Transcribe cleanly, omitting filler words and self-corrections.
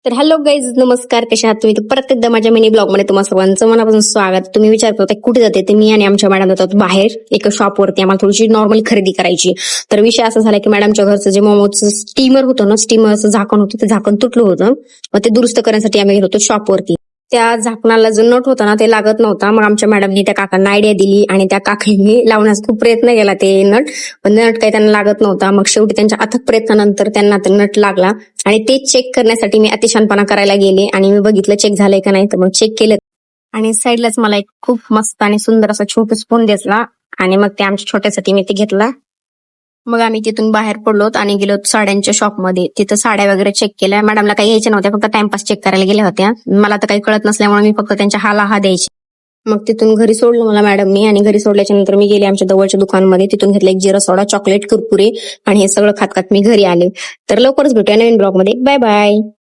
तर hello guys, नमस्कार. कशा आहात तुम्ही? तर परत एकदा माझ्या मिनी ब्लॉग मध्ये तुम्हाला सर्वांचं मनापासून स्वागत. तुम्ही विचार करताय कुठे जाते, ते मी आणि आमच्या मॅडम जातात बाहेर एका शॉपवरती. आम्हाला थोडीशी नॉर्मल खरेदी करायची. तर विषय असा झाला की मॅडमच्या घरचं जे मोमोचं स्टीमर होतं ना, स्टीमरचं झाकण होतं, ते झाकण तुटलं होतं. मग ते दुरुस्त करण्यासाठी आम्ही गेलो होतो शॉपवरती. त्या झाकणाला जो नट होता ना, ते लागत नव्हता. मग आमच्या मॅडमनी त्या काकांना आयडिया दिली आणि त्या काकांनी लावण्यास खूप प्रयत्न केला ते नट, पण नट काही त्यांना लागत नव्हता. मग शेवटी त्यांच्या अथक प्रयत्नानंतर त्यांना ते नट लागला आणि ते चेक करण्यासाठी मी अतिशहाणपणा करायला गेले आणि मी बघितलं चेक झालंय का नाही. तर मग चेक केलं आणि साईडलाच मला एक खूप मस्त आणि सुंदर असा छोटा स्पून दिसला आणि मग ते आमच्या छोट्यासाठी मी ते घेतला. मग आम्ही तिथून बाहेर पडलोत आणि गेलो साड्यांच्या शॉपमध्ये. तिथं साड्या वगैरे चेक केल्या. मॅडमला काही घ्यायच्या नव्हत्या, फक्त टाइमपास चेक करायला गेल्या होत्या. मला तर काही कळत नसल्यामुळे मी फक्त त्यांच्या हाला हा द्यायची. मग तिथून घरी सोडलं मला मॅडमनी आणि घरी सोडल्याच्या नंतर मी गेले आमच्या जवळच्या दुकानमध्ये. तिथून घेतलं एक जिरा सोडा, चॉकलेट, कुरकुरे आणि हे सगळं खात खात मी घरी आले. तर लवकरच भेटूया नवीन ब्लॉग मध्ये. Bye bye.